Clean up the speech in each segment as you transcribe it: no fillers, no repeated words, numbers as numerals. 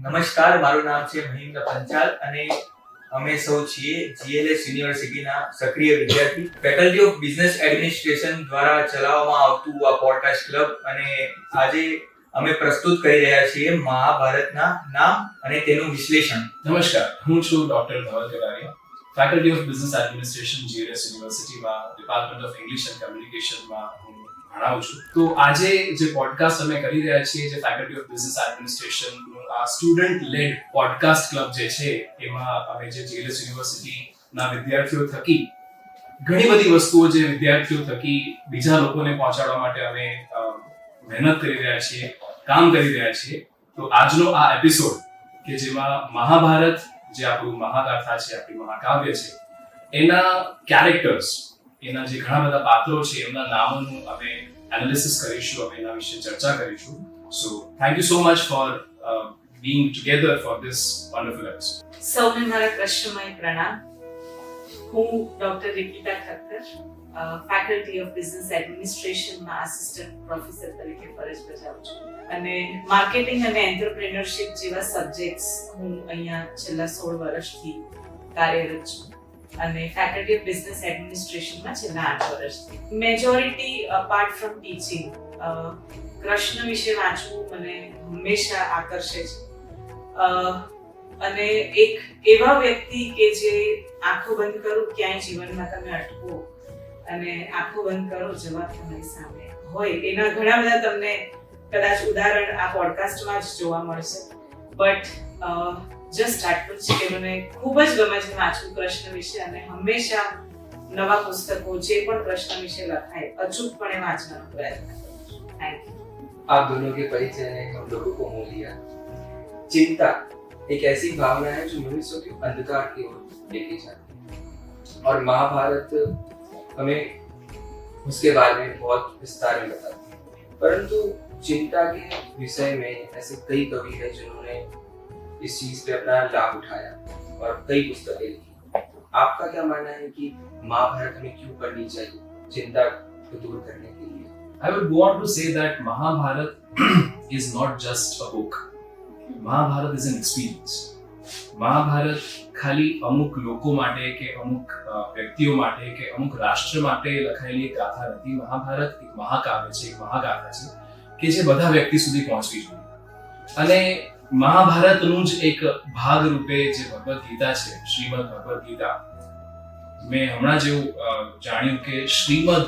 નમસ્કાર, મારું નામ છે મહિન્દ્ર પંચાલ અને અમે સૌ છીએ GLS યુનિવર્સિટીના સક્રિય વિદ્યાર્થી. ફેકલ્ટી ઓફ બિઝનેસ એડમિનિસ્ટ્રેશન દ્વારા ચલાવવામાં આવતું આ પોડકાસ્ટ ક્લબ અને આજે અમે પ્રસ્તુત કરી રહ્યા છીએ મહાભારતના નામ અને તેનું વિશ્લેષણ. નમસ્કાર, હું છું doctor Dhaval Karariya, faculty of business administration GLS યુનિવર્સિટીમાં ડિપાર્ટમેન્ટ ઓફ ઇંગ્લિશ એન્ડ કમ્યુનિકેશનમાં હું ભણાવું છું. તો આજે જે પોડકાસ્ટ અમે કરી રહ્યા છીએ, જે ફેકલ્ટી ઓફ બિઝનેસ એડમિનિસ્ટ્રેશનનું આ સ્ટુડન્ટ લેડ પોડકાસ્ટ ક્લબ જે છે, એમાં અમે જે GLS યુનિવર્સિટીના વિદ્યાર્થીઓ થકી ઘણી બધી વસ્તુઓ જે વિદ્યાર્થીઓ થકી બીજા લોકોને પહોંચાડવા માટે અમે મહેનત કરી રહ્યા છીએ, કામ કરી રહ્યા છીએ. તો આજનો આ એપિસોડ કે જેમાં મહાભારત જે આપણું મહાગાથા છે, આપણી મહાકાવ્ય છે, એના કેરેક્ટર્સ, એના જે ઘણા બધા પાત્રો છે, એમના નામોનું અમે એનાલિસિસ કરીશું, અમે એના વિશે ચર્ચા કરીશું. So thank you so much for being together for this wonderful episode. સૌને મારા કૃષ્ણમય પ્રણામ. હું doctor Rikita Thakkar, faculty of business એડમિનિસ્ટ્રેશનમાં આસિસ્ટન્ટ પ્રોફેસર તરીકે ફરજ બજાવું છું અને માર્કેટિંગ અને એન્ટરપ્રેન્યોરશિપ જેવા સબ્જેક્ટ્સ હું અહીંયા છેલ્લા 16 વર્ષથી કાર્યરત છું અને ફેકલ્ટી ઓફ બિઝનેસ એડમિનિસ્ટ્રેશનમાં છેલ્લા 8 વર્ષથી. Majority apart from teaching Krishna વિશે વાંચવું મને હંમેશા આકર્ષે છે અને એક એવા વ્યક્તિ કે જે આંખો બંધ કરો ક્યાંય જીવનમાં તમે અટકો અને આંખો બંધ કરો જવાબ તમારી સામે હોય, એના ઘણા બધા તમને કદાચ ઉદાહરણ આ પોડકાસ્ટમાં જ જોવા મળશે. બટ જસ્ટ આટલું જ કે મને ખૂબ જ ગમે છે વાંચવું કૃષ્ણ વિશે અને હંમેશા નવા પુસ્તકો જે પણ કૃષ્ણ વિશે લખાય અચૂકપણે વાંચવાનો પ્રયત્ન કરું છું. Thank you. आप दोनों के परिचय ने हम लोगों को मोह लिया. चिंता एक ऐसी भावना है जो मनुष्य के अंधकार की ओर लेके जाती है और महाभारत हमें उसके बारे में बहुत विस्तार में बताती है. परंतु चिंता के विषय में ऐसे कई कवि हैं जिन्होंने इस चीज पे अपना लाभ उठाया और कई पुस्तकें लिखी. आपका क्या मानना है कि महाभारत हमें क्यों पढ़नी चाहिए चिंता को दूर करने के लिए? I would go on to say that Mahabharat is not just a book. Mahabharat is an experience. Mahabharata ખાલી અમુક લોકો માટે કે અમુક વ્યક્તિઓ માટે કે અમુક રાષ્ટ્ર માટે લખાયેલી એક ગાથા નથી. મહાભારત એક મહાકાવ્ય છે, એક મહાગાથા છે કે જે બધા વ્યક્તિ સુધી પહોંચવી જોઈએ. અને મહાભારતનું જ એક ભાગ રૂપે જે ભગવદ ગીતા છે, શ્રીમદ ભગવદ ગીતા, મેં હમણાં જેવું જાણ્યું કે શ્રીમદ,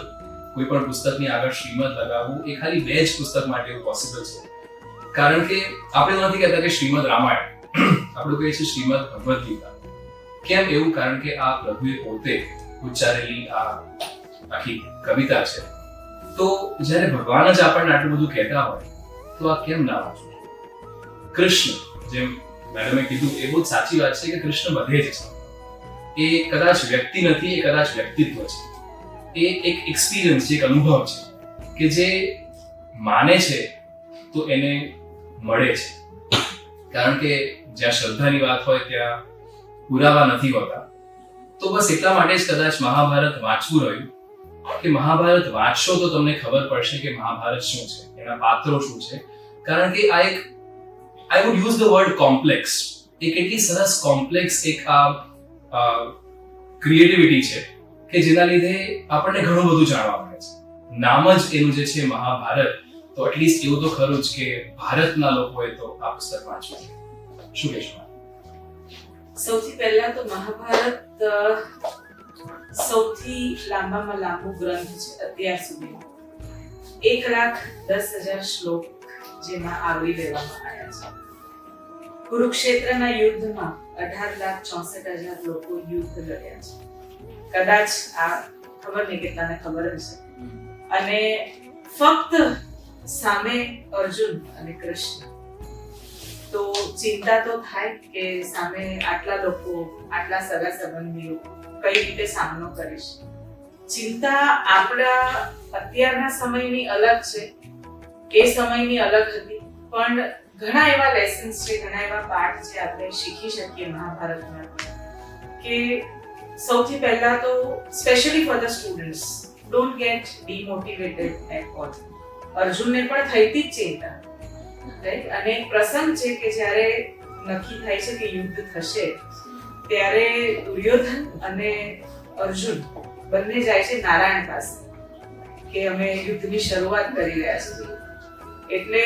કોઈ પણ પુસ્તકની આગળ શ્રીમદ લગાવવું એ ખાલી 2 જ પુસ્તક માટે એવું પોસિબલ છે. કારણ કે આપણે તો નથી કહેતા કે શ્રીમદ રામાયણ, આપણે કહીએ છીએ શ્રીમદ ભગવદ ગીતા. કેમ એવું? કારણ કે આ પ્રભુએ પોતે ઉચ્ચારેલી આ આખી કવિતા છે. તો જ્યારે ભગવાન જ આપણને આટલું બધું કહેતા હોય તો આ કેમ ના વાંચવું? કૃષ્ણ, જેમ મેડમે કીધું, એ બહુ સાચી વાત છે કે કૃષ્ણ બધે જ છે. એ કદાચ વ્યક્તિ નથી, એ કદાચ વ્યક્તિત્વ છે. એ એક એક્સપિરિયન્સ છે, એક અનુભવ છે કે જે માને છે તો એને મળે છે. કારણ કે જ્યાં શ્રદ્ધાની વાત હોય ત્યાં પુરાવા નથી હોતા. તો બસ એટલા માટે જ કદાચ મહાભારત વાંચવું રહ્યું કે મહાભારત વાંચશો તો તમને ખબર પડશે કે મહાભારત શું છે, એના પાત્રો શું છે. કારણ કે આ એક, I would use the word complex, એક એટલી સરસ કોમ્પ્લેક્સ એક આ ક્રિએટિવિટી છે કે જેના લીધે આપણને ઘણું બધું જાણવા મળે છે. નામ જ એનું જે છે મહાભારત, તો એટલીસ્ટ એવું તો ખરું જ કે ભારતના લોકોએ તો આ પુસ્તક વાંચવું. શું કહેશો? સૌથી પહેલા તો મહાભારત સૌથી લાંબામાં લાંબો ગ્રંથ છે અત્યાર સુધીનો. 1,10,000 શ્લોક જેમાં આવરી લેવામાં આવ્યા છે. કુરુક્ષેત્રના યુદ્ધમાં 18,64,000 લોકો યુદ્ધ લડ્યા છે. કદાચ આ ખબર નહીં કેટલાને ખબર હશે. અને ફક્ત સામે અર્જુન અને કૃષ્ણ. તો ચિંતા તો થાય કે સામે આટલા લોકો, આટલા સગા સંબંધીઓ કઈ રીતે સામનો કરીશ. ચિંતા આપણા અત્યારના સમયની અલગ છે, એ સમયની અલગ હતી. પણ ઘણા એવા લેસન્સ છે, ઘણા એવા પાઠ છે આપણે શીખી શકીએ મહાભારતમાં. કે સૌથી પહેલા તો specially for the students, don't get demotivated at all. અર્જુનને પણ થઈ હતી જ ચિંતા, રાઈટ? અને એક પ્રસંગ છે કે જ્યારે નક્કી થાય છે કે યુદ્ધ થશે ત્યારે દુર્યોધન અને અર્જુન બંને જાય છે નારાયણ પાસે કે અમે યુદ્ધની શરૂઆત કરી રહ્યા છીએ. એટલે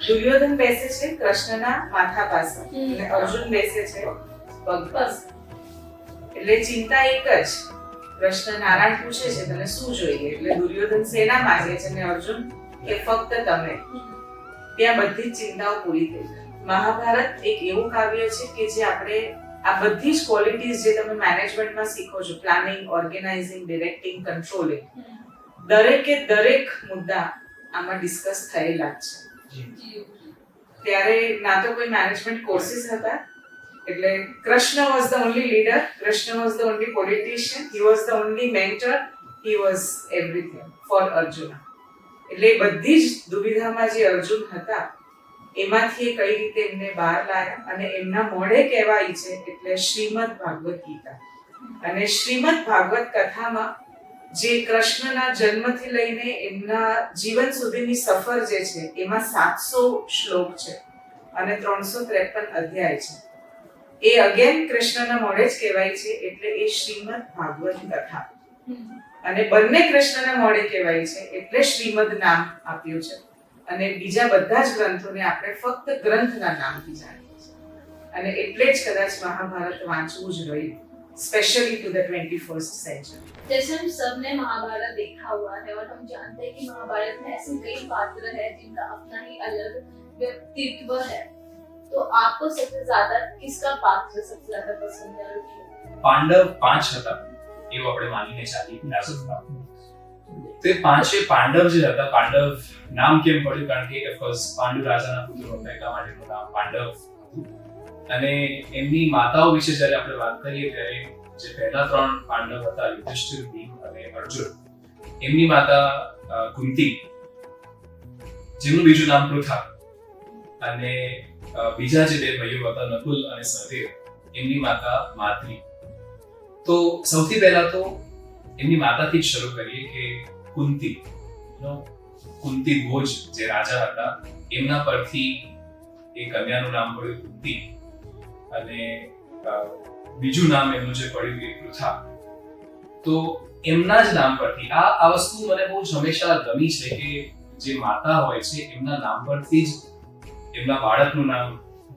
દુર્યોધન બેસે છે કૃષ્ણના માથા પાસે અને અર્જુન બેસે છે પગ પાસે. એટલે ચિંતા એક જ. કૃષ્ણ નારાયણ પૂછે છે તને શું જોઈએ, એટલે દુર્યોધન સેના માંગે છે અને અર્જુન કે ફક્ત તમે. ત્યાં બધી જ ચિંતાઓ પૂરી થઈ. મહાભારત એક એવું કાવ્ય છે કે જે આપણે આ બધી જ ક્વોલિટીઝ જે તમે મેનેજમેન્ટમાં શીખો છો, પ્લાનિંગ, ઓર્ગેનાઇઝિંગ, ડિરેક્ટિંગ, કંટ્રોલિંગ, દરેકે દરેક મુદ્દા આમાં ડિસ્કસ થયેલા જ છે. ત્યારે ના તો કોઈ મેનેજમેન્ટ કોર્સિસ હતા, એટલે Krishna was the only leader, Krishna was the only politician, he was the only mentor, he was everything for Arjun. એટલે બધી જ દુવિધામાં જે અર્જુન હતા એમાંથી એ કઈ રીતે એમને બહાર લાવ્યા અને એમના મોઢે કહેવાય છે એટલે શ્રીમદ ભાગવત ગીતા. અને શ્રીમદ ભાગવત કથામાં જે કૃષ્ણના જન્મથી લઈને એમના જીવન સુધીની સફર જે છે એમાં 700 શ્લોક છે અને 353 અધ્યાય છે. એ અગેન કૃષ્ણના મોઢે જ કહેવાય છે એટલે એ શ્રીમદ ભાગવત કથા. અને બંને કૃષ્ણના મોઢે કહેવાય છે એટલે શ્રીમદ નામ આપ્યું છે. અને બીજા બધા જ ગ્રંથોને આપણે ફક્ત ગ્રંથના નામથી જાણીએ છીએ. અને એટલે જ કદાચ મહાભારત વાંચવું જ રહ્યું, specially to the 21st century. जैसे हम सब ने महाभारत देखा हुआ है और हम जानते हैं कि महाभारत में ऐसे कई पात्र हैं जिनका अपना ही अलग व्यक्तित्व है, तो आपको सबसे ज्यादा किसका पात्र सबसे ज्यादा पसंद है? પાંડવ 5 હતા એવું આપણે માનીને ચાલીએ રાસોમાં. તે પાંચે પાંડવ જે હતા, પાંડવ નામ કેમ પડ્યું? કારણ કે ઓફકોર્સ પાંડુ રાજાના પુત્રો હતા એટલા માટે એનું નામ પાંડવ હતું. અને એમની માતાઓ વિશે જ્યારે આપણે વાત કરીએ ત્યારે જે પહેલા 3 પાંડવ હતા, યુધિષ્ઠિર, ભીમ અને અર્જુન, એમની માતા કુંતી, જેમનું બીજું નામ પૃથા, અને બીજા જે 2 ભાઈઓ હતા નકુલ અને સહદેવ, એમની માતા માદ્રી. તો સૌથી પહેલા તો એમની માતાથી જ શરૂ કરીએ કે કુંતી, કુંતી ભોજ જે રાજા હતા એમના પરથી એ કન્યાનું નામ પડ્યું કુંતી. અને બીજું નામ એમનું જે પડ્યું એ પૃથા. તો એમના જ નામ પરથી આ વસ્તુ મને બહુ જ હંમેશા ગમી છે કે જે માતા હોય છે એમના નામ પરથી જ એમના બાળકનું નામ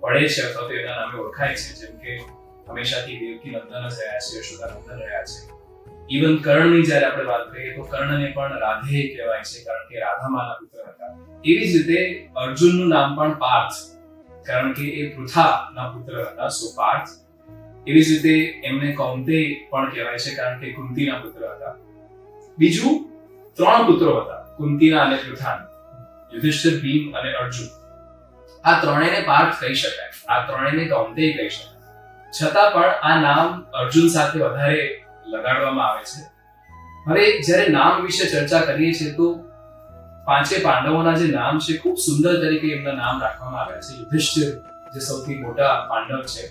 પડે છે અથવા તો એના નામે ઓળખાય છે. જેમ કે હંમેશાથી દેવકી નંદન જ રહ્યા છે, યશોદા નંદન રહ્યા છે. ઇવન કર્ણની જ્યારે આપણે વાત કરીએ તો કર્ણને પણ રાધે કહેવાય છે કારણ કે રાધામાના પુત્ર હતા. એવી જ રીતે અર્જુનનું નામ પણ પાર્થ, કારણ કે એ પૃથાના પુત્ર હતા, સો પાર્થ. એવી જ રીતે એમને કૌંતેય પણ કહેવાય છે કારણ કે કુંતીના પુત્ર હતા. બીજું 3 પુત્રો હતા કુંતીના અને પૃથાના, યુધિષ્ઠિર, ભીમ અને અર્જુન. આ ત્રણેયને પાર્થ કહી શકાય, આ ત્રણેયને કૌંતેય કહી શકાય. છતાં પણ આ નામ અર્જુન સાથે વધારે લગાડવામાં આવે છે. હવે જ્યારે નામ વિશે ચર્ચા કરીએ છીએ તો પાંચે પાંડવોના જે નામ છે ખૂબ સુંદર તરીકે એમના નામ રાખવામાં આવ્યા છે. યુધિષ્ઠિર જે સૌથી મોટા પાંડવ છે,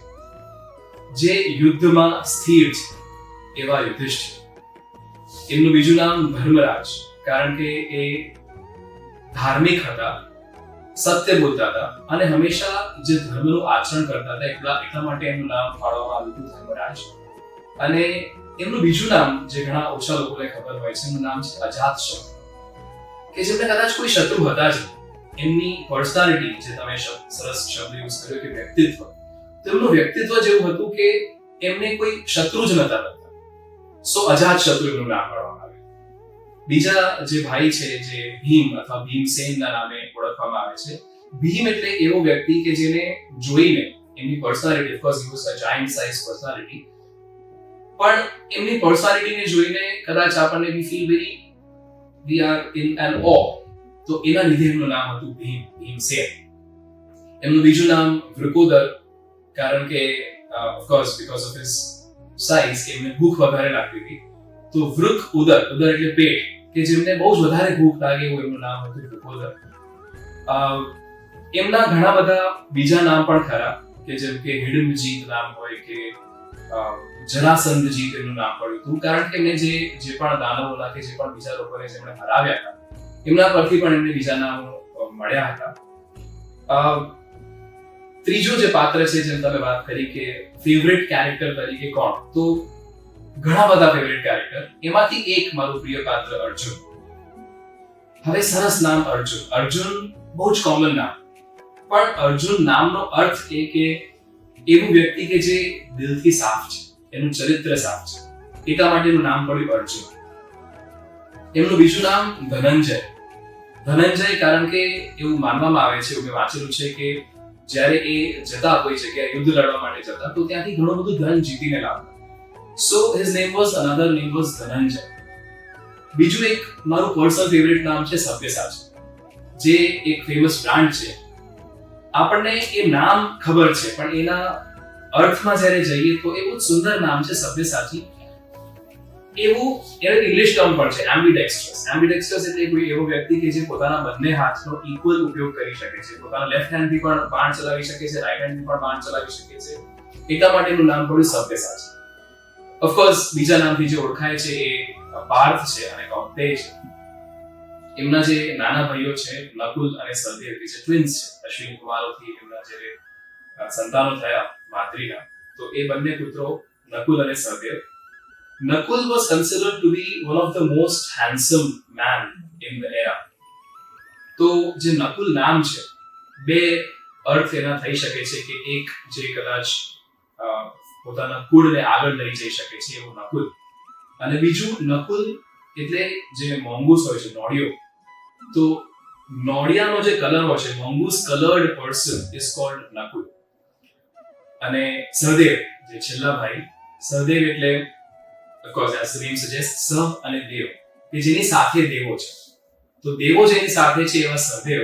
જે યુદ્ધમાં સ્થિર છે એવા યુધિષ્ઠિર. એમનું બીજું નામ ધર્મરાજ, કારણ કે એ ધાર્મિક હતા, સત્ય બોલતા હતા અને હંમેશા જે ધર્મનું આચરણ કરતા હતા એટલા માટે એમનું નામ પાડવામાં આવ્યું હતું ધર્મરાજ. અને એમનું બીજું નામ જે ઘણા ઓછા લોકોને ખબર હોય છે, એમનું નામ છે અજાતશત્રુ, કે જેમને કદાચ કોઈ શત્રુ હતા જ. એમની પર્સનાલિટી, જે તમે સરસ શબ્દ યુઝ કર્યો કે વ્યક્તિત્વ, તો એમનું વ્યક્તિત્વ જેવું હતું કે એમને કોઈ શત્રુ જ નતા બનતા. સો અજાતશત્રુ એમનું નામ પાડવામાં આવ્યું. બીજા જે ભાઈ છે, જે ભીમ અથવા ભીમસેનના નામે ઓળખવામાં આવે છે. ભીમ એટલે એવો વ્યક્તિ કે જેને જોઈને એમની personality, of course he was a giant size personality, પણ એમની પર્સનાલિટીને જોઈને કદાચ આપણને we feel very we are in an awe, તો એના લીધે એમનું નામ હતું ભીમસેન. એમનું બીજું નામ વૃકોદર, કારણ કે of course because of his size એમને ભૂખ વધારે લાગતી હતી. તો વૃક ઉદર, ઉદર એટલે પેટ, કે જેમને બહુ જ વધારે ભૂખ લાગે એવું એમનું નામ હતું વૃકોદર. એમના ઘણા બધા બીજા નામ પણ ખરા, કે જેમ કે હિડમ્બજીત નામ હોય કે જરાસંધજીત એમનું નામ પડ્યું હતું, કારણ કે એમને જે પણ દાનવોના કે જે પણ બીજા લોકોને જેમણે હરાવ્યા હતા એમના પરથી પણ એમને બીજા નામ મળ્યા હતા. ત્રીજો જે પાત્ર છે, જેમ તમે વાત કરી કે ફેવરેટ કેરેક્ટર તરીકે કોણ, તો ઘણા બધા ફેવરેટ કેરેક્ટર, એમાંથી એક મારું પ્રિય પાત્ર અર્જુન. હવે સરસ નામ અર્જુન. અર્જુન બહુ જ કોમન નામ, પણ અર્જુન નામનો અર્થ એ કે એવું વ્યક્તિ કે જે દિલથી સાફ છે, એનું ચરિત્ર સાફ છે, એટલા માટે એનું નામ પડ્યું અર્જુન. એમનું બીજું નામ ધનંજય. ધનંજય કારણ કે એવું માનવામાં આવે છે, એવું મેં વાંચેલું છે કે જ્યારે એ જતા કોઈ જગ્યાએ યુદ્ધ લડવા માટે જતા, તો ત્યાંથી ઘણું બધું ધન જીતીને લાવતા. So his name was another name was Dhananjay. બીજું એક મારું પર્સનલ ફેવરેટ નામ છે સબ્યસાચી, જે એક ફેમસ બ્રાન્ડ છે. આપણને એ નામ ખબર છે, પણ એના અર્થમાં જ્યારે જઈએ તો એવું સુંદર નામ છે સબ્યસાચી. એવું ઇંગ્લિશ ટર્મ પણ છે, એમ્બિડેક્સ્ટ્રસ. એમ્બિડેક્સ્ટ્રસ એટલે કોઈ એવો વ્યક્તિ કે જે પોતાના બંને હાથનો ઇક્વલ ઉપયોગ કરી શકે છે, પોતાના લેફ્ટ હેન્ડથી પણ બાણ ચલાવી શકે છે, રાઈટ હેન્ડથી પણ બાણ ચલાવી શકે છે. એટલા માટે એનું નામ પડ્યું સબ્યસાચી. ઓફકોર્સ બીજા નામથી જે ઓળખાય છે એ પાર્થ છે અને કૌંતેય છે. એમના જે નાના ભાઈઓ છે નકુલ અને સહદેવ, જે ટ્વિન્સ છે, અશ્વિની કુમારોથી એમના જે સંતાનો થયા માતૃના, તો એ બંને પુત્રો નકુલ અને Sahadev. Nakul was considered to be one of the most handsome man in the era. તો જે નકુલ નામ છે, બે અર્થ એના થઈ શકે છે કે એક જે કદાચ પોતાના કુળને આગળ લઈ જઈ શકે છે એવું નકુલ, અને બીજું નકુલ એટલે જે મોંગૂસ હોય છે, નોળિયો. તો નોળિયાનો જે કલર હોય છે, mongoose coloured person is called Nakul. અને સહદેવ જે છેલ્લા ભાઈ, સહદેવ એટલે of course as the name suggests, સહ અને દેવ, કે જેની સાથે દેવો છે. તો દેવો જેની સાથે છે એવા સહદેવ.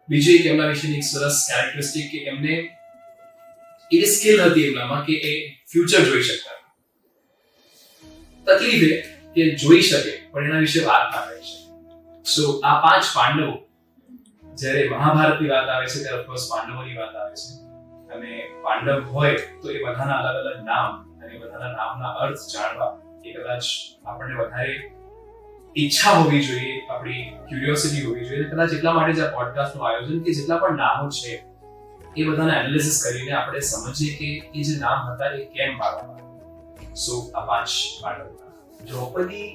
બીજી એક એમના વિશેની એક સરસ કેરેક્ટરિસ્ટિક કે એમને એ સ્કિલ હતી એમનામાં કે એ ફ્યુચર જોઈ શકતા. તકલીફ એ કે જોઈ શકે પણ એના વિશે વાત ના કરી શકે. સો આ 5 પાંડવો, જ્યારે મહાભારતની વાત આવે છે ત્યારે ઓફકોર્સ પાંડવોની વાત આવે છે. અને પાંડવ હોય તો એ બધાના અલગ અલગ નામ અને બધાના નામના અર્થ જાણવા એ કદાચ આપણને વધારે ઈચ્છા હોવી જોઈએ, આપણી ક્યુરિયોસિટી હોવી જોઈએ. કદાચ એટલા માટે જ આ પોડકાસ્ટનું આયોજન કે જેટલા પણ નામો છે એ બધાને એનાલિસિસ કરીને આપણે સમજીએ કે એ જે નામ હતા એ કેમ પાડવામાં આવ્યા. સો આ 5 પાંડવો. દ્રૌપદી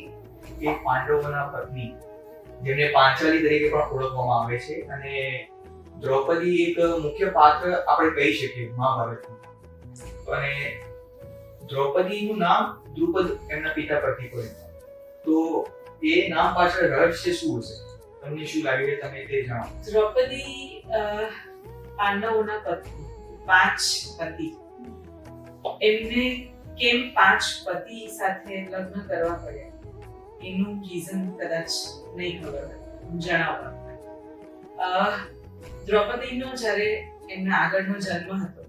એ પાંડવોના પત્ની, જેમને પાંચાલી તરીકે પણ ઓળખવામાં આવે છે, અને દ્રૌપદી એક મુખ્ય પાત્ર આપણે કહી શકીએ મહાભારતનું. અને દ્રૌપદીનું નામ દ્રુપદ એમના પિતા પરથી પડ્યું. તો એ નામ પાછળ રહસ્ય શું હશે? તમને શું લાગે છે, તમે તે જણાવો. દ્રૌપદી પાંડવોના પત્ની, 5 પતિ. એમને કેમ 5 પતિ સાથે લગ્ન કરવા પડ્યા એનું રીઝન કદાચ નહીં ખબર હોય, જણાવવા. દ્રૌપદીનો જ્યારે એમના આગળનો જન્મ હતો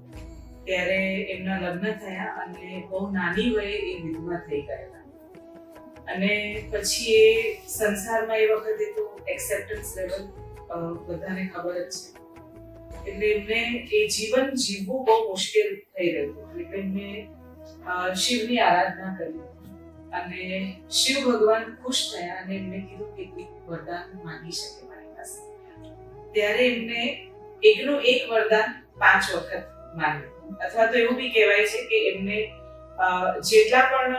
ત્યારે એમના લગ્ન થયા અને બહુ નાની વયે એ વિધવા થઈ ગયા. અને પછી એ સંસારમાં એ વખતે તો એક્સેપ્ટન્સ લેવલ બધાને ખબર જ છે, એટલે એમને એ જીવન જીવવું બહુ મુશ્કેલ થઈ રહ્યું હતું. એટલે એમને શિવની આરાધના કરી અને શિવ ભગવાન ખુશ થયા અને એમને કીધું કે એક વરદાન માંગી શકે મારી પાસે. ત્યારે એમને એકનું એક વરદાન 5 વખત માંગ્યું. અથવા તો એવું બી કહેવાય છે કે એમને જેટલા પણ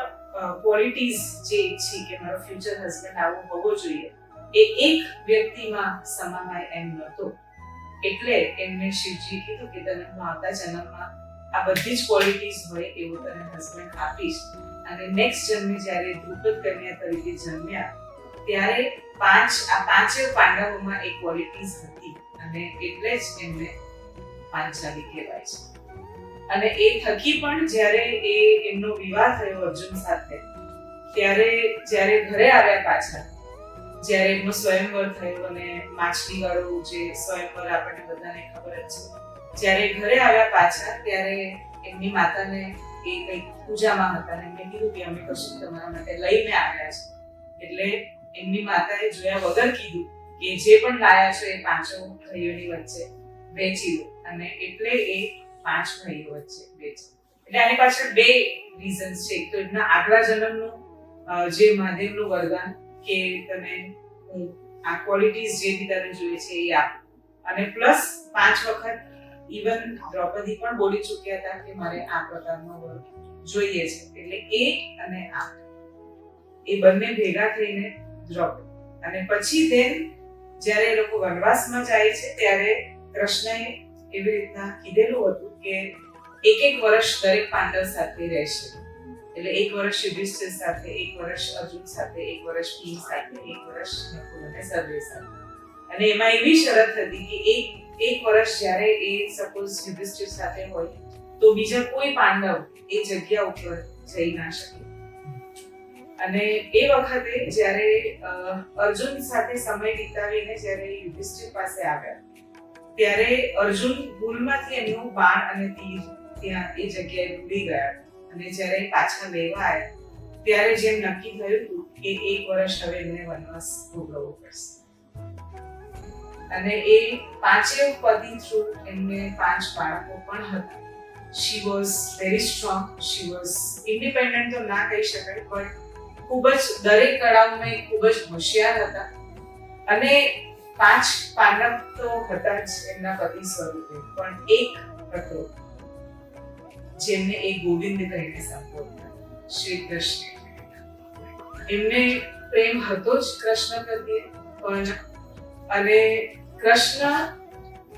ક્વોલિટીઝ જે ઈચ્છી કે મારો ફ્યુચર હસબન્ડ આવો હોવો જોઈએ એ એક વ્યક્તિમાં સમાવાય એમ નહોતો. એટલે એમને શિવજી કીધું કે તને હું આવતા જન્મમાં આ બધી જ ક્વોલિટીઝ હોય એવો તને હસબન્ડ આપીશ. અને નેક્સ્ટ જન્મે જ્યારે દ્રુપદ કન્યા તરીકે જન્મ્યા ત્યારે આ પાંચે પાંડવોમાં એક ક્વોલિટીઝ હતી અને એટલે જ એમને પાંચાલી કહેવાય છે. અને એ થકી પણ જ્યારે એમનો વિવાહ થયો અર્જુન સાથે, ત્યારે જ્યારે ઘરે આવ્યા પાછા, જ્યારે એમનો સ્વયંવર થયો અને માછલી વાળું જે સ્વયંવર આપણને બધાને ખબર જ છે, જ્યારે ઘરે આવ્યા પાછા ત્યારે એમની માતાને એ કંઈક પૂજામાં હતા અને એમને કીધું કે અમે કશું તમારા માટે લઈને આવ્યા છે. એટલે એમની માતાએ જોયા વગર કીધું કે જે પણ લાયા છો એ 5 ભાઈઓની વચ્ચે વેચી દો. અને એટલે એ 5 ભાઈઓ વચ્ચે વેચી. એટલે આની પાછળ 2 રીઝન્સ છે. તો એમના આગલા જન્મનું જે મહાદેવનું વરદાન કે તને હું આ ક્વોલિટીઝ જે બી તને જોઈએ છે એ આપું, અને પ્લસ 5 વખત ઇવન દ્રૌપદી પણ બોલી ચૂક્યા હતા કે મારે આ પ્રકારનો વર જોઈએ છે. એટલે 1 અને 8 એ બંને ભેગા થઈને દ્રૌપદી. અને પછી જ્યારે એ લોકો વનવાસમાં જાય છે ત્યારે કૃષ્ણએ એવી રીતના કીધેલું હતું કે એક વર્ષ દરેક પાંડવ સાથે રહેશે. એટલે 1 વર્ષ યુધિષ્ઠિર સાથે, 1 વર્ષ અર્જુન સાથે, 1 વર્ષ ભીમ સાથે, 1 વર્ષ નકુલ અને સહદેવ સાથે. અને એમાં એવી શરત હતી કે એક વર્ષ જ્યારે એ સપોઝ યુધિષ્ઠિર સાથે હોય તો બીજા કોઈ પાંડવ એ જગ્યા ઉપર જઈ ના શકે. અને એ વખતે જ્યારે અર્જુન સાથે સમય વિતાવીને જ્યારે યુધિષ્ઠિર પાસે આવ્યા ત્યારે અર્જુન ભૂલમાંથી એમનું બાણ અને તીર ત્યાં એ જગ્યાએ ભૂલી ગયા. અને જ્યારે પાછા લેવા આવ્યા ત્યારે જેમ નક્કી થયું હતું કે 1 વર્ષ હવે એમને વનવાસ ભોગવવો પડશે. અને એ 5 પતિ થ્રુ એમને 5 બાળકો પણ હતા. She was very strong, she was independent તો ના કહી શકાય, પણ ખૂબ જ દરેક કળાઓમાં એ ખૂબ જ હોશિયાર હતા. અને 5 પાંડવ તો હતા જ એમના પતિ સ્વરૂપે, પણ એક હતો જેમને એ ગોવિંદ કહીને સંબોધતા, શ્રી કૃષ્ણ. એમને પ્રેમ હતો જ કૃષ્ણ પ્રત્યે, પણ અને કૃષ્ણ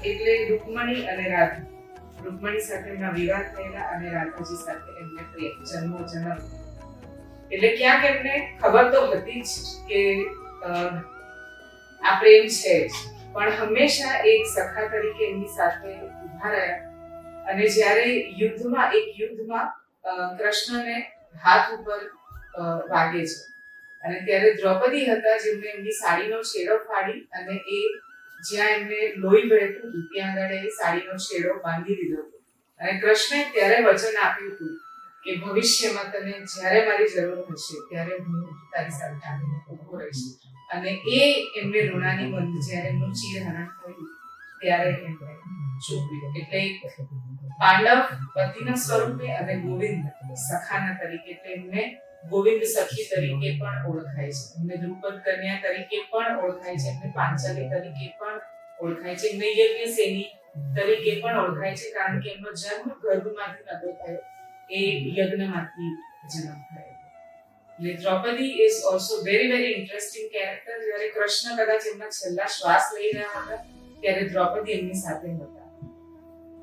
એટલે રૂકમણી અને રાધા. રૂકમણી સાથે એમના વિવાહ થયેલા અને રાધાજી સાથે એમને પ્રેમ જન્મ. એટલે ક્યાંક એમને ખબર તો હતી જ કે આ પ્રેમ છે જ, પણ હંમેશા એક સખા તરીકે એમની સાથે ઉભા રહ્યા. અને જ્યારે યુદ્ધમાં કૃષ્ણને હાથ ઉપર વાગે છે અને ત્યારે દ્રૌપદી હતા જેમને એમની સાડીનો છેડો ફાડી અને એ જ્યાં એમને લોહી વહેતું હતું ત્યાં આગળ એ સાડીનો છેડો બાંધી દીધો હતો. અને કૃષ્ણે ત્યારે વચન આપ્યું હતું કે ભવિષ્યમાં તને જ્યારે મારી જરૂર હશે ત્યારે હું તારી સાથે આવીને ઊભો રહીશ. અને એ એમને ઋણાની બંધ જ્યારે એમનું ચીરહરણ થયું ત્યારે એમને ચોપ્યું. એટલે પાંડવ પતિના સ્વરૂપે અને ગોવિંદ સખાના તરીકે, એટલે એમને ગોવિંદ સખી તરીકે પણ ઓળખાય છે, એમને દ્રુપદ કન્યા તરીકે પણ ઓળખાય છે, એમને પાંચાલી તરીકે પણ ઓળખાય છે, એમને યજ્ઞસેની તરીકે પણ ઓળખાય છે, કારણ કે એમનો જન્મ ગર્ભમાંથી નતો થયો, એ યજ્ઞમાંથી જન્મ થયો. એટલે Draupadi is also very very interesting character. જ્યારે કૃષ્ણ કદાચ એમના છેલ્લા શ્વાસ લઈ રહ્યા હતા ત્યારે દ્રૌપદી એમની સાથે હતા.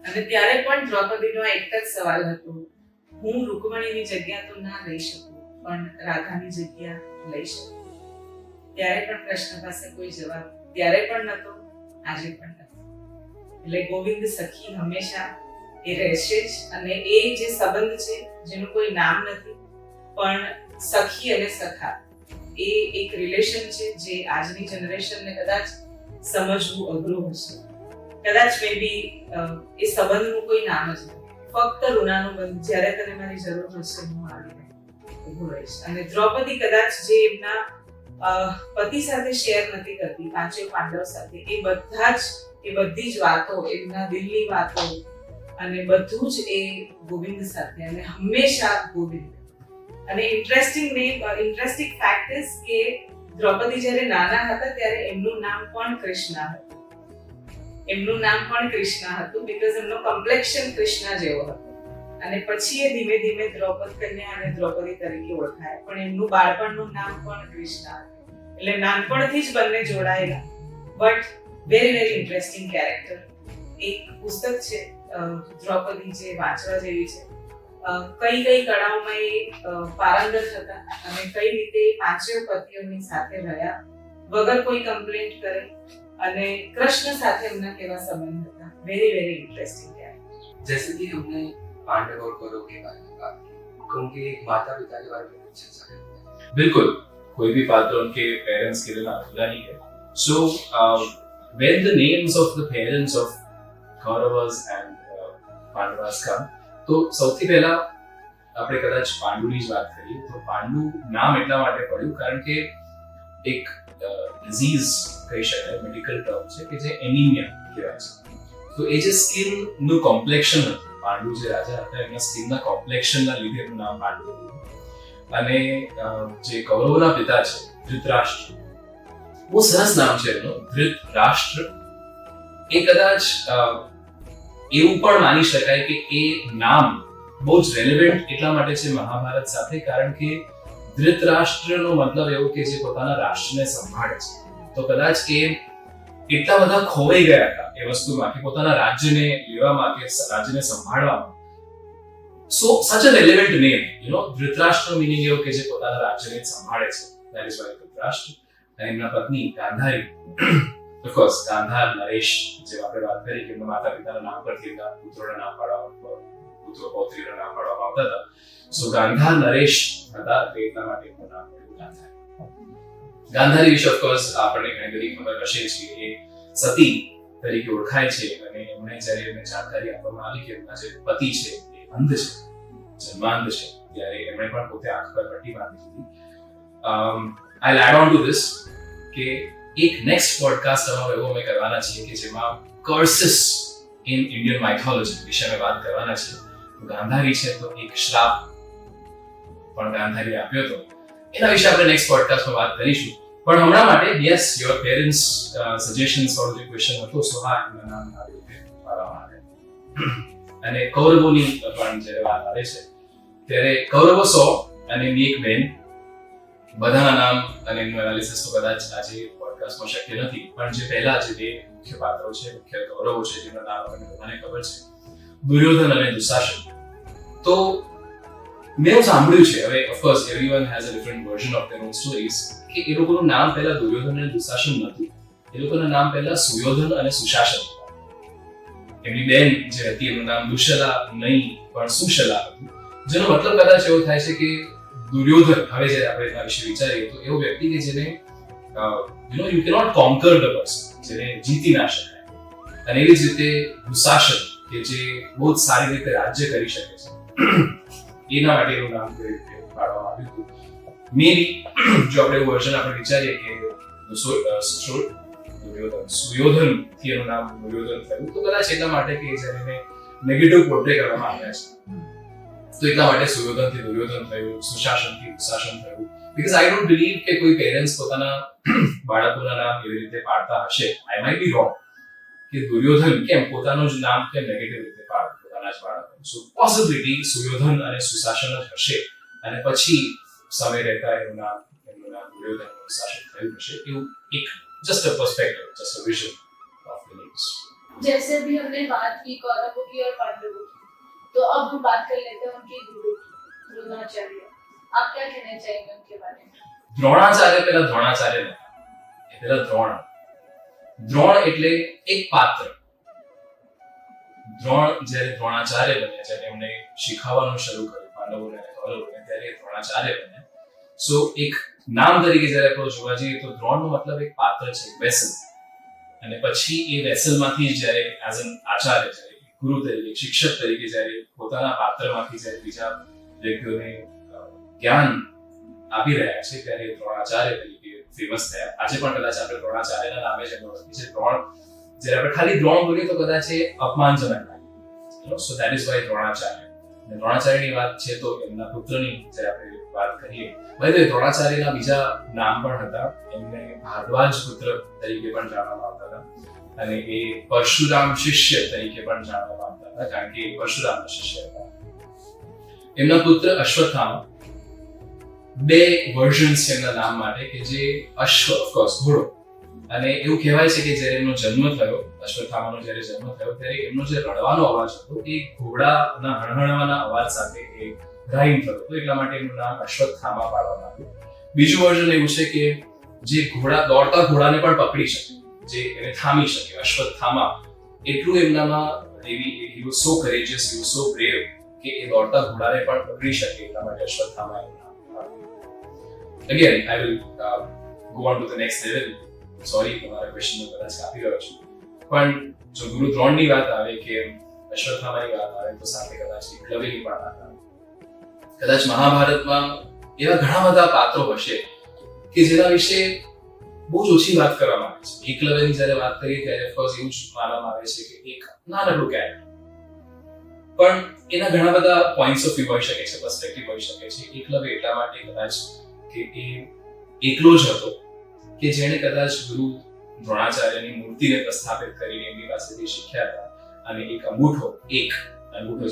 અને ત્યારે પણ દ્રૌપદીનો એક જ સવાલ હતો, હું રૂકમણીની જગ્યા તો ના લઈ શકું પણ રાધાની જગ્યા લઈ શકું. ત્યારે પણ કૃષ્ણ પાસે કોઈ જવાબ ત્યારે પણ નતો, આજે પણ નથી. એટલે ગોવિંદ સખી હંમેશા એ રહેશે જ. અને એ જે સંબંધ છે જેનું કોઈ નામ નથી, પણ સખી અને સખા એ એક રિલેશન છે જે આજની જનરેશનને કદાચ સમજવું અઘરું હશે. કદાચ મે બી એ સંબંધનું કોઈ નામ જ નથી, ફક્ત ઋણાનું બંધ. જ્યારે તને મારી જરૂર હશે હું આવીને ઊભો રહીશ. અને દ્રૌપદી કદાચ જે એમના પતિ સાથે શેર નથી કરતી, 5 પાંડવ સાથે, એ બધી જ વાતો, એમના દિલની વાતો અને બધું જ એ ગોવિંદ સાથે, અને હંમેશા ગોવિંદ. અને ઇન્ટરેસ્ટિંગ ફેક્ટ ઇઝ કે દ્રૌપદી જ્યારે નાના હતા ત્યારે એમનું નામ પણ કૃષ્ણા હતું. બીકોઝ એમનો કમ્પ્લેક્શન કૃષ્ણા જેવો હતો. અને પછી એ ધીમે ધીમે દ્રૌપદ કન્યા અને દ્રૌપદી તરીકે ઓળખાય, પણ એમનું બાળપણનું નામ પણ કૃષ્ણા હતું. એટલે નાનપણથી જ બંને જોડાયેલા, but very very interesting character. એક પુસ્તક છે દ્રૌપદી જે વાંચવા જેવી છે. કઈ કળાઓમાં એ પારંગત હતા અને કઈ રીતે 5 પતિઓની સાથે રહ્યા વગર કોઈ કમ્પ્લેન્ટ કરે, અને કૃષ્ણ સાથે એમના કેવા સંબંધ હતા. वेरी वेरी इंटरेस्टिंग है. जैसे कि हमने पांडव और कौरव के बारे में बात की, तो उनके माता पिता के बारे में कुछ चर्चा करते हैं. बिल्कुल, कोई भी पात्र उनके पेरेंट्स के बिना अधूरा ही है. So when the names of the parents of Kauravas and Pandavas come, तो સૌથી પહેલા આપણે કદાચ પાંડુની જ વાત કરીએ તો પાંડુ નામ એટલા માટે પડ્યું કારણ કે એક ડિઝીઝ કહી શકાય, મેડિકલ ટર્મ છે કે જે એનિમિયા કહેવાય છે. તો એ જે સ્કિનનું કોમ્પ્લેક્શન હતું, પાંડુ જે રાજા હતા એમના સ્કિનના કોમ્પ્લેક્શનના લીધે એનું નામ પાંડુ હતું. અને જે કૌરવોના પિતા છે ધૃતરાષ્ટ્ર, બહુ સરસ નામ છે એનું, ધૃતરાષ્ટ્ર. એ કદાચ એવું પણ માની શકાય કે એ નામ બહુ જ રેલેવન્ટ એટલા માટે છે મહાભારત સાથે, કારણ કે ધૃતરાષ્ટ્રનો મતલબ એવો કે જે પોતાના રાષ્ટ્રને સંભાળે છે. તો કદાચ એ એટલા બધા ખોવાઈ ગયા હતા એ વસ્તુમાં કે પોતાના રાજ્યને લેવામાં કે રાજ્યને સંભાળવામાં. સો સચ અ રેલેવન્ટ નેમ, ધૃતરાષ્ટ્ર મિનિંગ એવો કે જે પોતાના રાજ્યને સંભાળે છે. That is why Dhritarashtra. અને એમના પત્ની ગાંધારી, ઓફકોર્સ ગાંધાર નરેશ, જે આપણે વાત કરી કે એમના માતા પિતાના નામ પરથી એમના પુત્રોના નામ પાડવામાં, પુત્રો પૌત્રીના નામ પાડવામાં આવતા હતા. સો ગાંધાર નરેશ હતા, એટલા માટે એમનું નામ પડ્યું ગાંધારી. ગાંધારી વિશે ઓફકોર્સ આપણને ઘણી બધી ખબર હશે જ કે એ સતી તરીકે ઓળખાય છે, અને એમણે જ્યારે એમને જાણકારી આપવામાં આવી કે એમના જે પતિ છે એ અંધ છે, જન્માંધ છે, ત્યારે એમણે પણ પોતે આંખ પર પટ્ટી બાંધી દીધી. I'll add on to this કે એક નેક્સ્ટ પોડકાસ્ટ અમારો એવો અમે કરવાના છીએ કે જેમાં કર્સિસ ઇન ઇન્ડિયન માઇથોલોજી વિશે અમે વાત કરવાના છીએ. ગાંધારી છે તો એક શ્રાપ પણ ગાંધારીએ આપ્યો હતો, એના વિશે આપણે નેક્સ્ટ પોડકાસ્ટમાં વાત કરીશું. પણ હમણાં માટે યસ, યોર પેરેન્ટ્સ સજેશન્સ વાળો જે ક્વેશ્ચન હતો, સો હા, એમના નામ આવી રીતે પાડવામાં આવે. અને કૌરવોની પણ જ્યારે વાત આવે છે ત્યારે કૌરવો 100 અને એમની એક બેન, બધાના નામ અને એમનું એનાલિસિસ તો કદાચ આજે પોડકાસ્ટમાં શક્ય નથી, પણ જે પહેલા જે બે મુખ્ય પાત્રો છે, મુખ્ય કૌરવો છે, જેમના નામ આપણને બધાને ખબર છે, દુર્યોધન અને દુશાસન. તો મેં એવું સાંભળ્યું છે, હવે of course everyone has a different version of their on stories, કે એ લોકોનું નામ પહેલા દુર્યોધન અને દુશાસન નહોતું, એ લોકોના નામ પહેલા સુયોધન અને સુશાસન હતા. એમની બેન જે હતી એનું નામ દુશલા નહીં પણ સુશલા હતું, જેનો મતલબ કદાચ એવો થાય છે કે દુર્યોધન, હવે જ્યારે આપણે એના વિશે વિચારીએ તો એવો વ્યક્તિ કે જેને you cannot conquer the person, જેને જીતી ના શકાય. અને એવી જ રીતે દુશાસન કે જે બહુ જ સારી રીતે રાજ્ય કરી શકે છે, એના માટે એનું નામ પાડવામાં આવ્યું હતું. મે બી જો આપણે એવું વર્ઝન આપણે વિચારીએ કે સુયોધન થી એનું નામ દુર્યોધન થયું, તો કદાચ એટલા માટે કે જ્યારે એને નેગેટિવ પોર્ટ્રે કરવામાં આવ્યા છે, તો એટલા માટે સુયોધન થી દુર્યોધન થયું, સુશાસન થી દુશાસન થયું. બીકોઝ આઈ ડોન્ટ બિલીવ કે કોઈ પેરેન્ટ્સ પોતાના બાળકોના નામ એવી રીતે પાડતા હશે. આઈ માઇટ બી રોંગ કે દુર્યોધન કેમ પોતાનું જ નામ કેમ નેગેટિવ રીતે પાડે પોતાના જ બાળકો. સો પોસિબિલિટી સુયોધન અને સુશાસન જ હશે, અને પછી સમય રહેતા એમનું નામ દુર્યોધન અને સુશાસન થયું હશે. એવું એક just a perspective, just a vision of the names. जैसे भी हमने बात की कौरवों की और पांडवों की, तो अब हम बात कर लेते हैं उनके गुरु की, द्रोणाचार्य. आप क्या कहना चाहेंगे उनके बारे में? દ્રોણાચાર્ય પેલા દ્રોણાચાર્ય નતા, એ પેલા દ્રોણ. દ્રોણ એટલે એક પાત્ર. દ્રોણ જ્યારે દ્રોણાચાર્ય બન્યા, જ્યારે એમણે શીખવવાનું શરૂ કર્યું પાંડવોને અને કૌરવોને, ત્યારે દ્રોણાચાર્ય બન્યા. સો એક નામ તરીકે જ્યારે આપણે જોવા જઈએ તો દ્રોણનો મતલબ એક પાત્ર છે, વેસલ. અને પછી એ વેસલમાંથી જ્યારે એઝ એન આચાર્ય, જ્યારે ગુરુ તરીકે, શિક્ષક તરીકે જ્યારે પોતાના પાત્રમાંથી જ્યારે બીજા વ્યક્તિઓને જ્ઞાન આપી રહ્યા છે, ત્યારે દ્રોણાચાર્ય તરીકે ફેમસ થયા. આજે પણ કદાચ આપણે દ્રોણાચાર્યના નામે જ એમનો ઓળખીએ છીએ. દ્રોણ, જ્યારે આપણે ખાલી દ્રોણ બોલીએ તો કદાચ એ અપમાનજનક લાગે. So that is why Dronacharya. અને દ્રોણાચાર્યની વાત છે તો એમના પુત્રની જ્યારે આપણે વાત કરીએ, ભાઈ દ્રોણાચાર્યના બીજા નામ પણ હતા. એમને ભારદ્વાજ પુત્ર તરીકે પણ જાણવામાં આવતા હતા, અને એ પરશુરામ શિષ્ય તરીકે પણ જાણવામાં આવતા હતા, કારણ કે પરશુરામના શિષ્ય હતા. એમના પુત્ર અશ્વત્થામા. બે વર્ઝન્સ છે એમના નામ માટે, કે જે અશ્વ ઓફકોર્સ ઘોડો, અને એવું કહેવાય છે કે જ્યારે એમનો જન્મ થયો, અશ્વત્થામાનો જ્યારે જન્મ થયો, ત્યારે એમનો જે રડવાનો અવાજ હતો એ ઘોડાના હણહણવાના અવાજ સાથે એ રાઈમ થતો હતો, એટલા માટે એનું નામ અશ્વત્થામા પાડવામાં આવ્યું. બીજું વર્ઝન એવું છે કે જે ઘોડા, દોડતા ઘોડાને પણ પકડી શકે, જે એને થામી શકે, અશ્વત્થામા. એટલું એમનામાં એવી, he was so courageous, he was so brave કે એ દોડતા ઘોડાને પણ પકડી શકે, એટલા માટે અશ્વત્થામા એનું નામ. Again, I will go on to the next level. Sorry, તમારા ક્વેશ્ચનનો કદાચ કાપી રહ્યો છું, પણ જો ગુરુ દ્રોણની વાત આવે કે અશ્વત્થામાની વાત આવે, તો સાથે કદાચ એકલવ્યની પણ વાત આવે. કદાચ મહાભારતમાં એવા ઘણા બધા પાત્રો હશે કે જેના વિશે બહુ જ ઓછી વાત કરવામાં આવે છે. એકલવ્યની જ્યારે વાત કરીએ ત્યારે ઓફકોર્સ એવું જ માનવામાં આવે છે કે એક નાનકડું કેરેક્ટર, પણ એના ઘણા બધા પોઈન્ટ્સ ઓફ વ્યૂ હોઈ શકે છે, પર્સપેક્ટિવ હોઈ શકે છે. એકલવ્ય એટલા માટે કદાચ કે એ એકલો જ હતો કે જેણે કદાચ ગુરુ દ્રોણાચાર્યની મૂર્તિને પ્રસ્થાપિત કરીને એમની પાસેથી શીખ્યા હતા, અને એક અંગૂઠો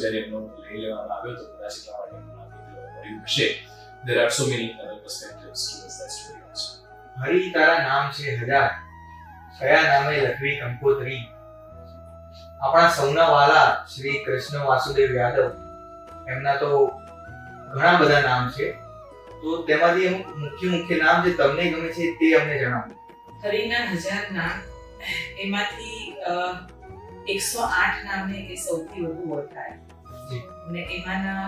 જ્યારે એમનો લઈ લેવામાં આવ્યો તો કદાચ એટલા માટે એમનું નામ પડ્યું હશે. There are so many other perspectives towards that story also. હરી તારા નામ છે હજાર, કયા નામે લખવી કંકોત્રી. આપણા સૌના વાલા શ્રી કૃષ્ણ વાસુદેવ યાદવ, એમના તો ઘણા બધા નામ છે, તો તેમાંથી અમુક મુખ્ય નામ જે તમને ગમે છે તે અમને જણાવો. હરિના 1000 નામ, એમાંથી 108 નામને એ સૌથી વધુ ઓળખાય. જી. અને એમાંના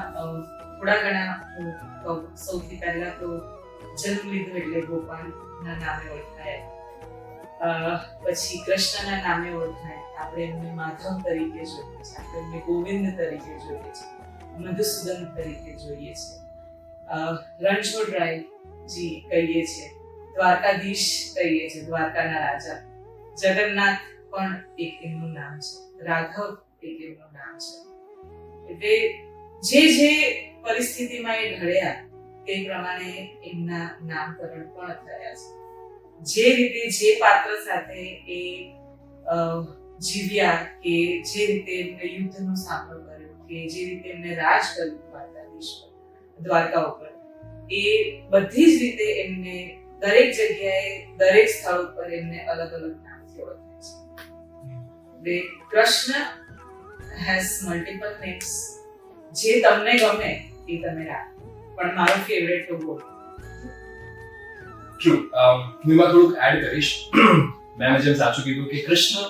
થોડા ઘણા હું કહું. સૌથી પહેલા તો જન્મ લીધો એટલે ગોપાલના નામે ઓળખાય, પછી કૃષ્ણના નામે ઓળખાય, આપણે એમને માધવ તરીકે જોઈએ છે, આપણે એમને ગોવિંદ તરીકે જોઈએ છે, મધુસૂદન તરીકે જોઈએ છે, રણછોડરાયજી કહીએ છીએ, દ્વારકાધીશ કહીએ છીએ, દ્વારકાના રાજા, જગન્નાથ પણ એક એમનું નામ છે, રાઘવ એક એમનું નામ છે. એટલે જે પરિસ્થિતિમાં એ ઢળ્યા તે પ્રમાણે એમના નામકરણ પણ થયા છે. જે રીતે જે પાત્ર સાથે એ જીવ્યા, કે જે રીતે એમને યુદ્ધનો સામનો કર્યો, કે જે રીતે એમને રાજ કર્યું દ્વારકાધીશ પર, દ્વારકા ઉપર, એ બધી જ રીતે એમને દરેક જગ્યાએ દરેક સ્થળ ઉપર એમને અલગ અલગ નામથી ઓળખાય છે. Krishna has multiple names. જે તમને ગમે એ તમે રાખો, પણ મારો ફેવરેટ તો ગોળ. ટ્રુ. હું એમાં થોડુંક એડ કરીશ. મેં જેમ સાચું કીધું કે કૃષ્ણ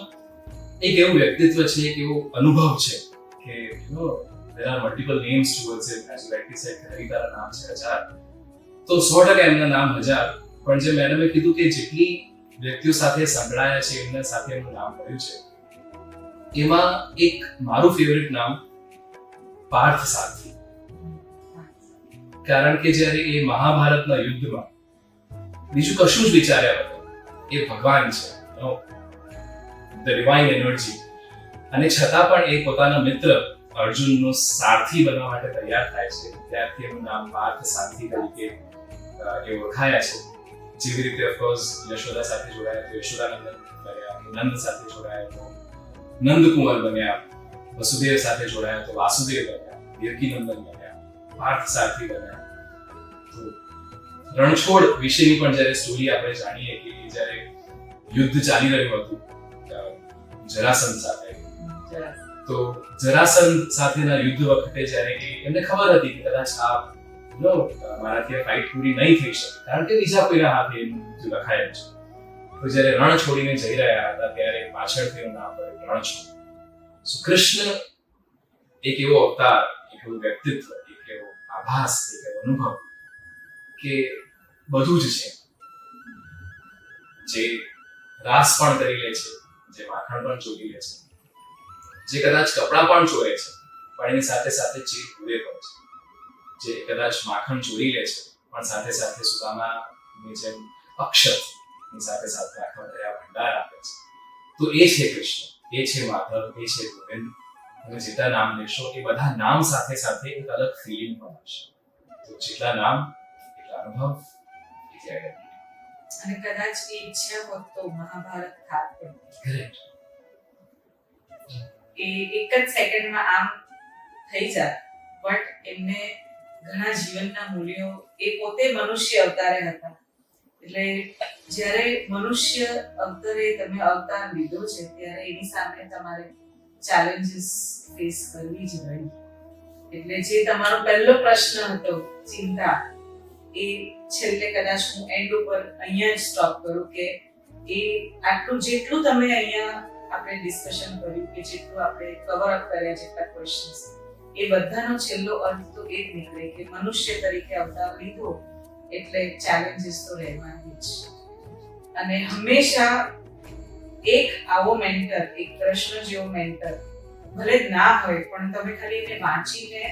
એક એવું વ્યક્તિત્વ છે, એક એવો અનુભવ છે કે there are multiple names towards him, as you rightly said, હરી તારા નામ છે હજાર. તો 100% એમના નામ હજાર, પણ જે મેડમે કીધું કે જેટલી વ્યક્તિઓ સાથે સંકળાયા છે, એમના સાથે એમનું નામ પડ્યું છે, એમાં એક મારું ફેવરિટ નામ પાર્થ સારથી. કારણ કે જ્યારે એ મહાભારતના યુદ્ધમાં બીજું કશું જ વિચાર્યા વગર, એ ભગવાન છે, ધ ડિવાઇન એનર્જી, અને છતાં પણ એ પોતાના મિત્ર અર્જુનનો સારથી બનવા માટે તૈયાર થાય છે. ત્યારથી એનું નામ પાર્થ સારથી તરીકે એ ઓળખાયા છે. જેવી રીતે ઓફકોર્સ યશોદા સાથે જોડાયા તો યશોદાનંદન બન્યા, નંદ સાથે જોડાયા તો નંદકુંવર બન્યા, વસુદેવ સાથે જોડાયા તો વાસુદેવ બન્યા, દેવકીનંદન બન્યા, પાર્થ સારથી બન્યા. તો રણછોડ વિશેની પણ જ્યારે સ્ટોરી આપણે જાણીએ કે જ્યારે યુદ્ધ ચાલી રહ્યું હતું જરાસંધ સાથે, તો જરાસંધ સાથેના યુદ્ધ વખતે જ્યારે એમને ખબર હતી કે કદાચ આ મારાથી ફાઇટ પૂરી નહીં થઈ શકે, કારણ કે બીજા કોઈના હાથે એનું મૃત્યુ લખાયેલું છે. તો જ્યારે રણ છોડીને જઈ રહ્યા હતા ત્યારે પાછળથી એનું નામ પડ્યું રણછોડ. કૃષ્ણ એક એવો અવતાર, એક એવું વ્યક્તિત્વ, એક એવો આભાસ, એક એવો અનુભવ કે બધું જ છે, જે રાસ પણ કરી લે છે, જે માખણ પણ ચોરી લે છે, જે કદાચ કપડાં પણ ચોરે છે પણ એની સાથે સાથે ચીર પૂરે પણ છે, જે કદાચ માખણ ચોરી લે છે પણ સાથે સાથે સુદામાની જેમ અક્ષતની સાથે સાથે આખા દયા ભંડાર આપે છે. તો એ છે કૃષ્ણ, એ છે માધવ, એ છે ગોવિંદ. તમે જેટલા નામ લેશો એ બધા નામ સાથે સાથે એક અલગ ફિલિંગ પણ આવશે. તો જેટલા નામ એટલા અનુભવ, એટલી આઈડેન્ટિટી. અને કદાચ એ ઈચ્છા હોત તો મહાભારત થાત પણ. કરેક્ટ. એ એક જ સેકન્ડમાં આમ થઈ જાય, બટ એમને ઘણા જીવનના મૂલ્યો, એ પોતે મનુષ્ય અવતારે હતા. એટલે જ્યારે મનુષ્ય અવતારે તમે અવતાર લીધો છે ત્યારે એની સામે તમારે ચેલેન્જીસ ફેસ કરવી જ રહી. એટલે જે તમારો પહેલો પ્રશ્ન હતો ચિંતા, એ છેલ્લે કદાચ હું એન્ડ ઉપર અહીંયા જ સ્ટોપ કરું કે એ આટલું જેટલું તમે અહીંયા આપણે ડિસ્કશન કર્યું, કે જેટલું આપણે કવર અપ કર્યા જેટલા ક્વેશ્ચન્સ, એ બધાનો છેલ્લો અર્થ તો એ જ નીકળે કે મનુષ્ય તરીકે અવતાર લીધો એટલે ચેલેન્જીસ તો રહેવાની જ. અને હંમેશા એક આવો મેન્ટર, એક કૃષ્ણ જેવો મેન્ટર ભલે જ ના હોય પણ તમે ખાલી એને વાંચીને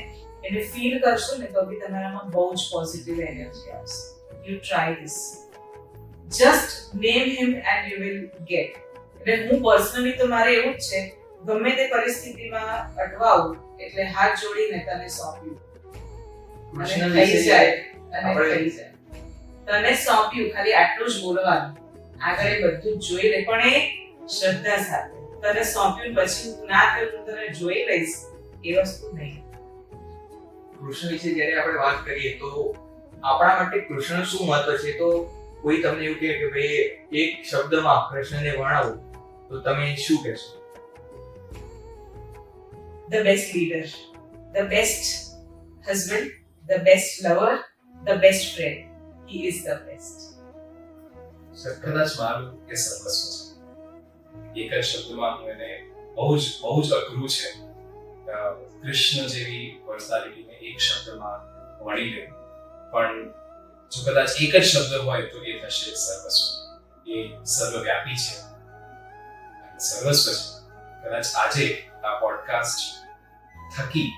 એને ફીલ કરશો ને તો બી તમારામાં બહુ જ પોઝિટિવ એનર્જી આવશે. You try this, just name him and you will get. એટલે હું પર્સનલી તો મારે એવું જ છે, ગમે તે પરિસ્થિતિમાં અટવાવું એટલે હાથ જોડીને તને સોંપ્યું અને થઈ જાય, અને થઈ જાય. તને સોંપ્યું, ખાલી આટલું જ બોલવાનું, આગળ એ બધું જ જોઈ લે, પણ એ શ્રદ્ધા સાથે. તને સોંપ્યું પછી તું ના થયું તો તને જોઈ લઈશ એ વસ્તુ નહીં. કૃષ્ણ વિશે જ્યારે આપણે વાત કરીએ તો આપણા માટે કૃષ્ણનું શું મહત્વ છે, તો કોઈ તમને એવું કહે કે ભાઈ એક શબ્દમાં કૃષ્ણને વર્ણવો તો તમે શું કહેશો? The best leader, the best husband, the best lover, the best friend. He is the best. કદાચ મારું એ સર્વસ્વ છે. એક જ શબ્દમાં હું એને બહુ જ અઘરું છે કૃષ્ણ જેવી પર્સનાલિટીને એક શબ્દમાં વણી લેવું, પણ જો કદાચ એક જ શબ્દ હોય તો એ થશે સર્વસ્વ. એ સર્વવ્યાપી છે, સર્વસ્વ છે. કદાચ આજે આ પોડકાસ્ટ થકી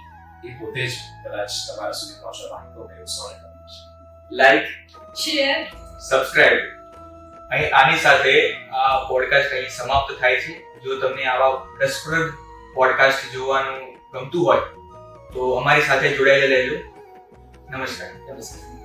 એ પોતે જ કદાચ તમારા સુધી પહોંચવા માંગતો હોય એવું 100% છે. Like, share, subscribe. અહીં આની સાથે આ પોડકાસ્ટ અહીં સમાપ્ત થાય છે. જો તમને આવા રસપ્રદ પોડકાસ્ટ જોવાનું ગમતું હોય તો અમારી સાથે જોડાયેલા રહેજો. નમસ્કાર. નમસ્કાર.